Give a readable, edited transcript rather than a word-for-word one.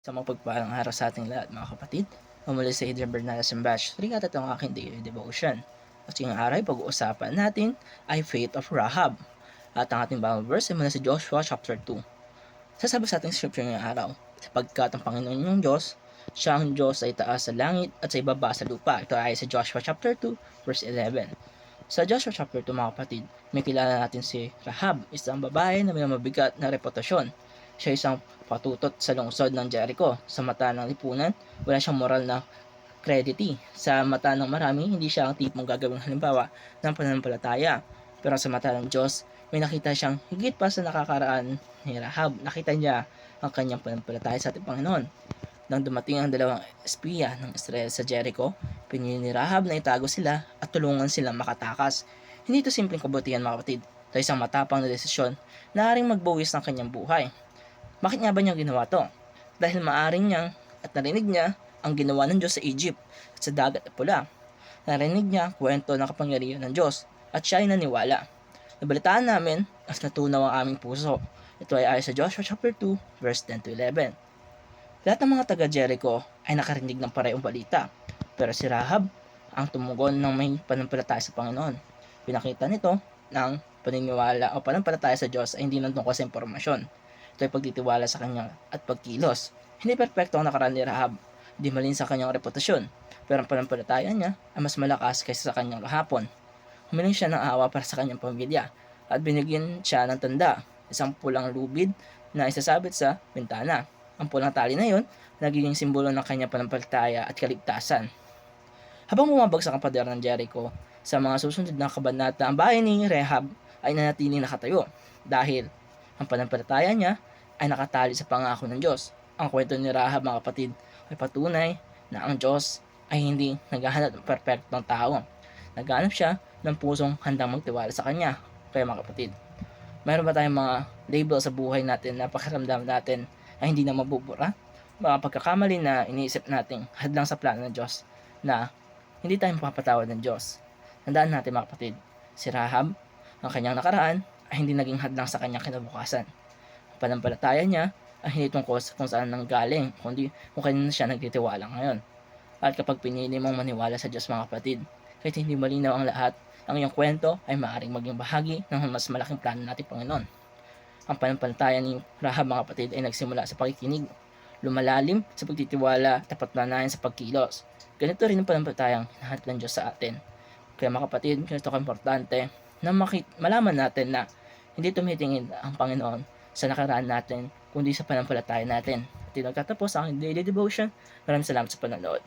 Sa mapagpalang araw sa ating lahat mga kapatid, muli sa Adrian Bernales and Bash, rigat at ang aking daily devotion. At ngayong araw, pag-uusapan natin ay Faith of Rahab. At ang ating Bible verse ay mula sa Joshua chapter 2. Sasabi sa ating scripture ngayong araw, sapagkat ang Panginoon yung Diyos, siya ang Diyos ay taas sa langit at sa ibaba sa lupa. Ito ay sa Joshua chapter 2 verse 11. Sa Joshua chapter 2 mga kapatid, may kilala natin si Rahab, isang babae na may mabigat na reputasyon. Siya isang patutot sa lungsod ng Jericho. Sa mata ng lipunan, wala siyang moral na credity. Sa mata ng marami, hindi siya ang tipong gagawing halimbawa ng pananampalataya. Pero sa mata ng Diyos, may nakita siyang higit pa sa nakakaraan ni Rahab. Nakita niya ang kanyang pananampalataya sa ating Panginoon. Nang dumating ang dalawang espiya ng Israel sa Jericho, pinili ni Rahab na itago sila at tulungan silang makatakas. Hindi ito simpleng kabutihan mga kapatid. Ito isang matapang na desisyon na aring magbuwis ng kanyang buhay. Bakit nga ba niya ginawa to? Dahil maaring niya at narinig niya ang ginawa ng Diyos sa Egypt at sa dagat na pula. Narinig niya kwento ng kapangyarihan ng Diyos at siya ay naniwala. Nabalitaan namin at natunaw ang aming puso. Ito ay ayon sa Joshua chapter 2 verse 10 to 11. Lahat ng mga taga Jericho ay nakarinig ng parehong balita. Pero si Rahab ang tumugon ng may pananampalataya sa Panginoon. Pinakita nito ng paniniwala o pananampalataya sa Diyos ay hindi lang tungkol sa impormasyon. Ito ay pagtitiwala sa kanya at pagkilos. Hindi perpekto ang nakaraan ni Rahab. Hindi malin sa kanyang reputasyon. Pero ang pananampalataya niya ay mas malakas kaysa sa kanyang kahapon. Humiling siya ng awa para sa kanyang pamilya at binigyan siya ng tanda, isang pulang lubid na isasabit sa bintana. Ang pulang tali na yon, nagiging simbolo ng kanyang pananampalataya at kaligtasan. Habang bumabagsak ang pader ng Jericho, sa mga susunod na kabanata, ang bahay ni Rahab ay nanatiling nakatayo dahil ang pananampalataya niya ay nakatali sa pangako ng Diyos. Ang kwento ni Rahab mga kapatid ay patunay na ang Diyos ay hindi naghahanap ng perpektong tao. Naghahanap siya ng pusong handang magtiwala sa Kanya. Kaya mga kapatid, mayroon ba tayong mga label sa buhay natin na pakiramdam natin ay hindi na mabubura? Mga pagkakamali na iniisip natin hadlang sa plano ng Diyos na hindi tayo mapapatawad ng Diyos. Tandaan natin mga kapatid, si Rahab, ang kanyang nakaraan ay hindi naging hadlang sa kanyang kinabukasan. Ang panampalataya niya ay hindi tungkol sa kung saan nanggaling, kundi kung kailan siya nagtitiwala ngayon. At kapag pinili mong maniwala sa Diyos mga kapatid, kahit hindi malinaw ang lahat, ang iyong kwento ay maaaring maging bahagi ng mas malaking plano natin Panginoon. Ang panampalataya ni Rahab mga kapatid ay nagsimula sa pakikinig, lumalalim sa pagtitiwala at patnanayan sa pagkilos. Ganito rin ang panampalatayang hinahatid ng Diyos sa atin. Kaya mga kapatid, ganito ka-importante na malaman natin na hindi tumitingin ang Panginoon sa nakaraan natin, kundi sa panampalataya natin. At nagtatapos ang daily devotion. Maraming salamat sa panonood.